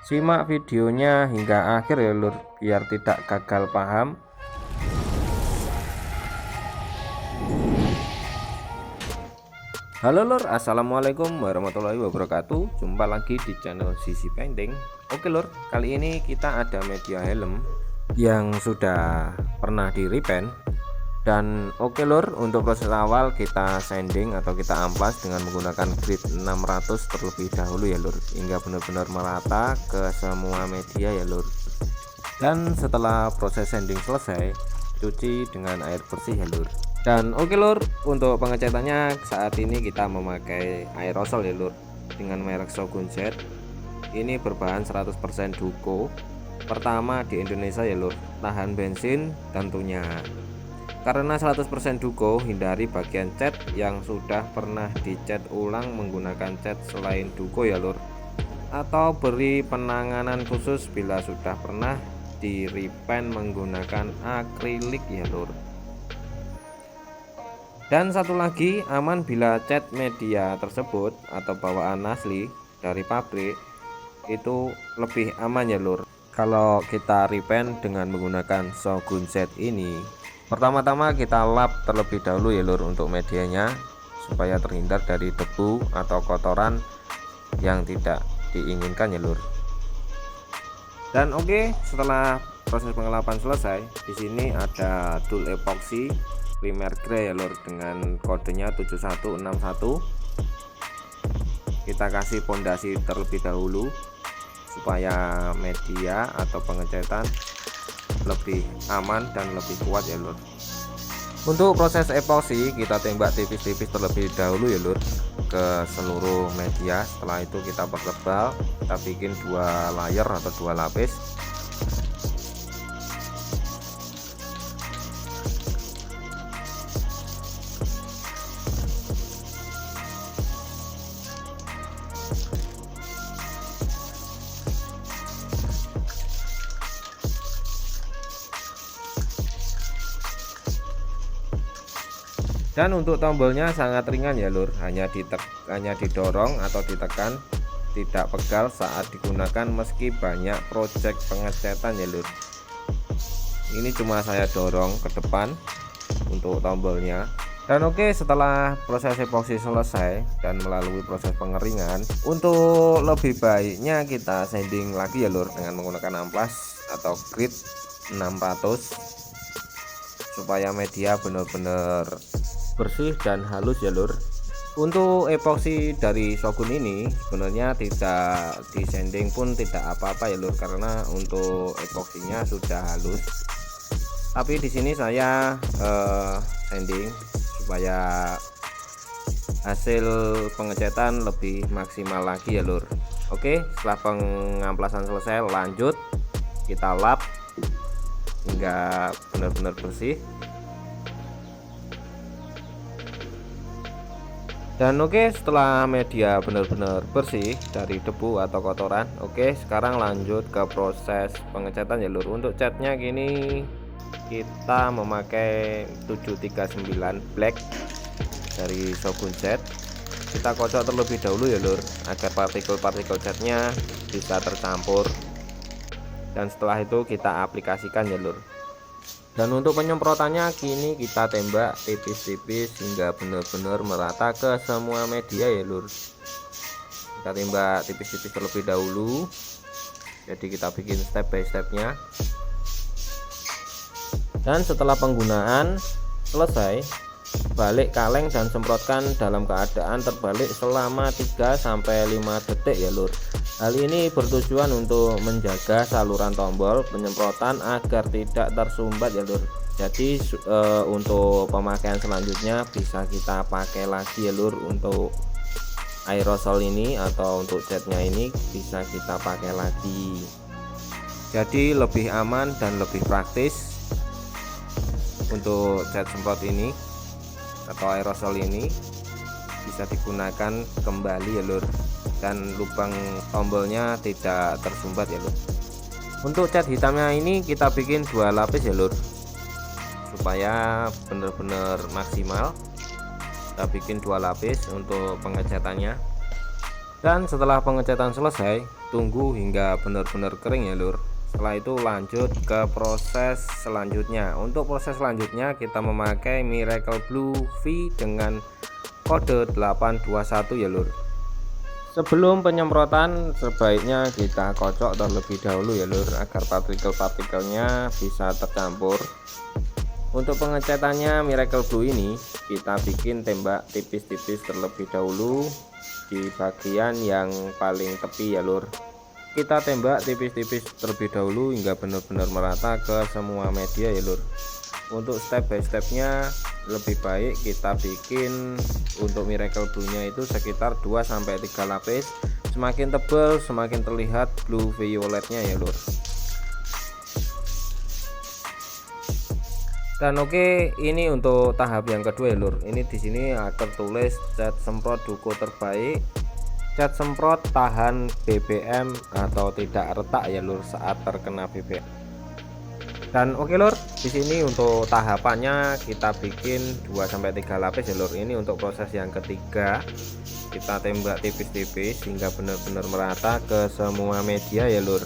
Simak videonya hingga akhir ya lur, biar tidak gagal paham. Halo lur, assalamualaikum warahmatullahi wabarakatuh. Jumpa lagi di channel Sisi Painting. Oke lur, kali ini kita ada media helm yang sudah pernah di repaint. Dan oke lur, untuk proses awal kita sanding atau kita amplas dengan menggunakan grit 600 terlebih dahulu ya lur, hingga benar-benar merata ke semua media ya lur. Dan setelah proses sanding selesai, cuci dengan air bersih ya lur. Dan oke lur, untuk pengecatannya saat ini kita memakai aerosol ya lur, dengan merek Shogun Z. Ini berbahan 100% Duko, pertama di Indonesia ya lur, tahan bensin tentunya. Karena 100% Duko, hindari bagian cat yang sudah pernah dicat ulang menggunakan cat selain Duko ya lur, atau beri penanganan khusus bila sudah pernah di repaint menggunakan akrilik ya lur. Dan satu lagi, aman bila cat media tersebut atau bawaan asli dari pabrik itu lebih aman ya lur. Kalau kita repaint dengan menggunakan Shogun Z ini, pertama-tama kita lap terlebih dahulu ya lur untuk medianya, supaya terhindar dari debu atau kotoran yang tidak diinginkan ya lur. Dan oke, setelah proses pengelapan selesai, di sini ada tool epoxy primer grey ya lur, dengan kodenya 7161. Kita kasih pondasi terlebih dahulu supaya media atau pengecatan lebih aman dan lebih kuat ya lur. Untuk proses epoxy kita tembak tipis-tipis terlebih dahulu ya lur ke seluruh media. Setelah itu kita pertebal, kita bikin 2 layer atau 2 lapis. Dan untuk tombolnya sangat ringan ya lur, hanya didorong atau ditekan, tidak pegal saat digunakan meski banyak project pengecatan ya lur. Ini cuma saya dorong ke depan untuk tombolnya. Dan oke, setelah proses epoxy selesai dan melalui proses pengeringan, untuk lebih baiknya kita sanding lagi ya lur dengan menggunakan amplas atau grit 600 supaya media benar-benar bersih dan halus ya lur. Untuk epoxy dari Shogun ini sebenarnya tidak di sanding pun tidak apa-apa ya lur, karena untuk epoxinya sudah halus. Tapi di sini saya sanding supaya hasil pengecatan lebih maksimal lagi ya lur. Oke, setelah pengamplasan selesai, lanjut kita lap hingga benar-benar bersih. Dan oke, setelah media benar-benar bersih dari debu atau kotoran, oke, sekarang lanjut ke proses pengecatan ya lur. Untuk catnya gini kita memakai 739 black dari Shogun Z. Kita kocok terlebih dahulu ya lur, agar partikel-partikel catnya bisa tercampur. Dan setelah itu kita aplikasikan ya lur. Dan untuk penyemprotannya kini kita tembak tipis-tipis hingga benar-benar merata ke semua media ya lur. Kita tembak tipis-tipis terlebih dahulu, jadi kita bikin step by stepnya. Dan setelah penggunaan selesai, balik kaleng dan semprotkan dalam keadaan terbalik selama 3-5 detik ya lur. Hal ini bertujuan untuk menjaga saluran tombol penyemprotan agar tidak tersumbat ya lur. Jadi untuk pemakaian selanjutnya bisa kita pakai lagi ya lur. Untuk aerosol ini atau untuk catnya ini bisa kita pakai lagi, jadi lebih aman dan lebih praktis. Untuk cat semprot ini atau aerosol ini bisa digunakan kembali ya lur, dan lubang tombolnya tidak tersumbat ya lur. Untuk cat hitamnya ini kita bikin 2 lapis ya lur, supaya benar-benar maksimal. Kita bikin 2 lapis untuk pengecatannya. Dan setelah pengecatan selesai, tunggu hingga benar-benar kering ya lur. Setelah itu lanjut ke proses selanjutnya. Untuk proses selanjutnya kita memakai Miracle Blue V dengan kode 821 ya lur. Sebelum penyemprotan sebaiknya kita kocok terlebih dahulu ya lur, agar partikel-partikelnya bisa tercampur. Untuk pengecatannya Miracle Blue ini kita bikin tembak tipis-tipis terlebih dahulu di bagian yang paling tepi ya lur. Kita tembak tipis-tipis terlebih dahulu hingga benar-benar merata ke semua media ya lur. Untuk step by stepnya lebih baik kita bikin untuk Miracle Blue nya itu sekitar 2-3 lapis. Semakin tebal semakin terlihat blue violetnya ya lur. Dan oke, ini untuk tahap yang kedua ya lur. Ini di sini tertulis cat semprot duko terbaik. Cat semprot tahan BBM atau tidak retak ya lur saat terkena BBM. Dan oke lur, di sini untuk tahapannya kita bikin 2-3 lapis ya lur. Ini untuk proses yang ketiga. Kita tembak tipis-tipis hingga benar-benar merata ke semua media ya lur.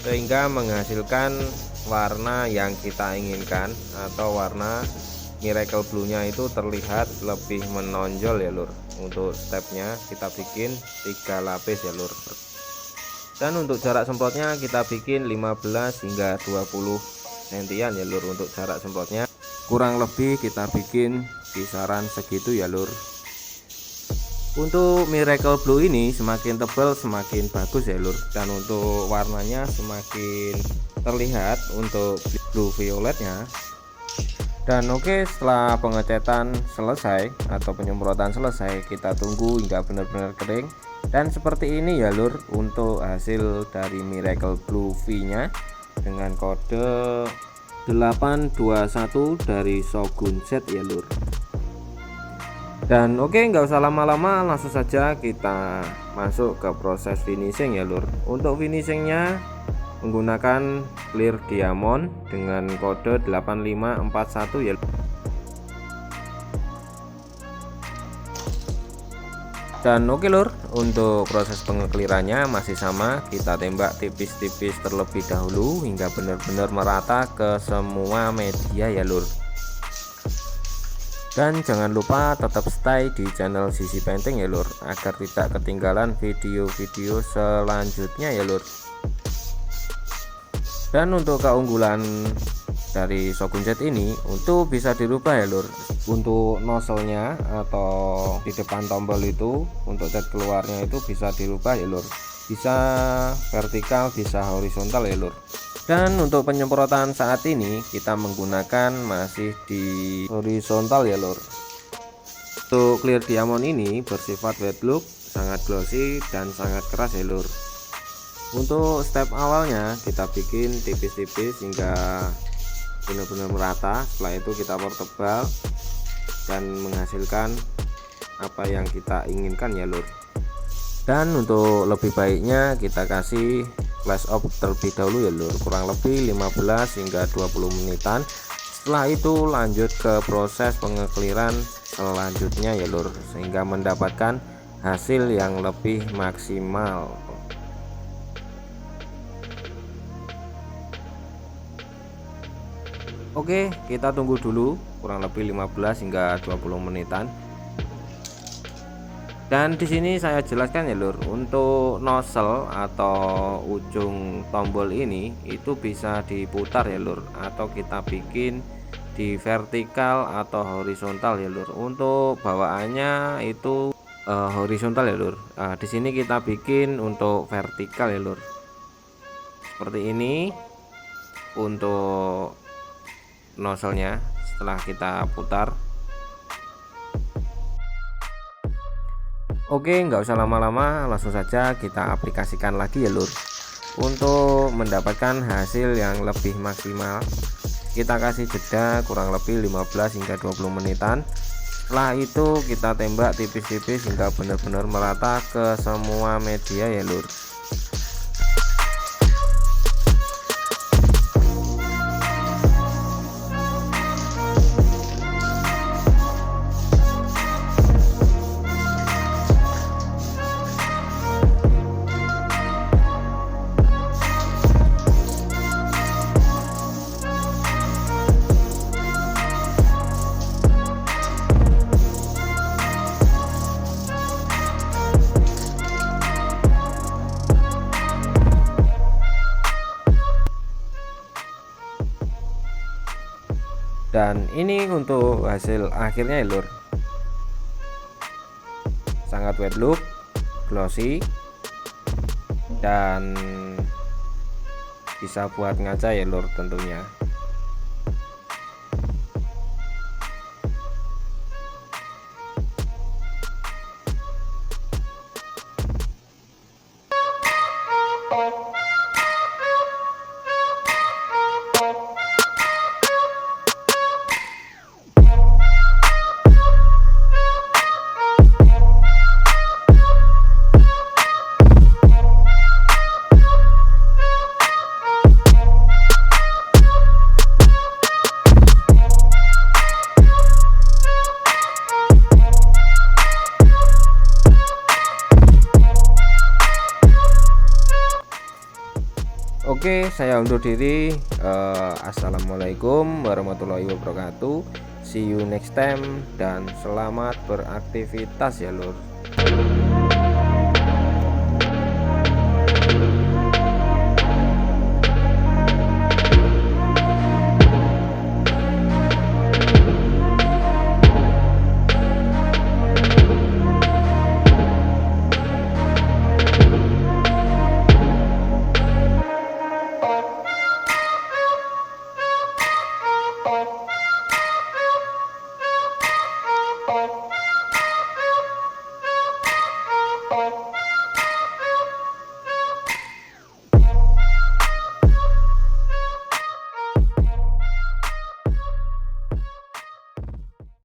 Sehingga menghasilkan warna yang kita inginkan atau warna Miracle Blue nya itu terlihat lebih menonjol ya lur. Untuk stepnya kita bikin 3 lapis ya lur. Dan untuk jarak semprotnya kita bikin 15 hingga 20 sentian ya lur. Untuk jarak semprotnya kurang lebih kita bikin kisaran segitu ya lur. Untuk Miracle Blue ini semakin tebal semakin bagus ya lur. Dan untuk warnanya semakin terlihat untuk blue violetnya. Dan oke, setelah pengecetan selesai atau penyemprotan selesai, kita tunggu hingga benar-benar kering. Dan seperti ini ya lur untuk hasil dari Miracle Blue V nya dengan kode 821 dari Shogun Z ya lur. Dan oke, nggak usah lama-lama, langsung saja kita masuk ke proses finishing ya lur. Untuk finishingnya menggunakan clear diamond dengan kode 8541 ya. Dan oke lur, untuk proses pengeklirannya masih sama, kita tembak tipis-tipis terlebih dahulu hingga benar-benar merata ke semua media ya lur. Dan jangan lupa tetap stay di channel CC Painting ya lur, agar tidak ketinggalan video-video selanjutnya ya lur. Dan untuk keunggulan dari Shogun Z ini untuk bisa dirubah ya lur. Untuk nozzle-nya atau di depan tombol itu untuk cat keluarnya itu bisa dirubah ya lur. Bisa vertikal bisa horizontal ya lur. Dan untuk penyemprotan saat ini kita menggunakan masih di horizontal ya lur. Untuk clear diamond ini bersifat wet look, sangat glossy dan sangat keras ya lur. Untuk step awalnya kita bikin tipis-tipis hingga benar-benar merata. Setelah itu kita pertebal dan menghasilkan apa yang kita inginkan ya lur. Dan untuk lebih baiknya kita kasih flash off terlebih dahulu ya lur, kurang lebih 15 hingga 20 menitan. Setelah itu lanjut ke proses pengekliran selanjutnya ya lur, sehingga mendapatkan hasil yang lebih maksimal. Oke, kita tunggu dulu kurang lebih 15 hingga 20 menitan. Dan di sini saya jelaskan ya lur, untuk nozzle atau ujung tombol ini itu bisa diputar ya lur, atau kita bikin di vertikal atau horizontal ya lur. Untuk bawaannya itu horizontal ya lur. Di sini kita bikin untuk vertikal ya lur. Seperti ini untuk nozzle-nya setelah kita putar. Oke, nggak usah lama-lama, langsung saja kita aplikasikan lagi ya lur. Untuk mendapatkan hasil yang lebih maksimal kita kasih jeda kurang lebih 15 hingga 20 menitan. Setelah itu kita tembak tipis-tipis hingga benar-benar merata ke semua media ya lur. Dan ini untuk hasil akhirnya ya lur, sangat wet look, glossy, dan bisa buat ngaca ya lur tentunya. Oke, saya undur diri. Assalamualaikum warahmatullahi wabarakatuh. See you next time dan selamat beraktivitas ya lur.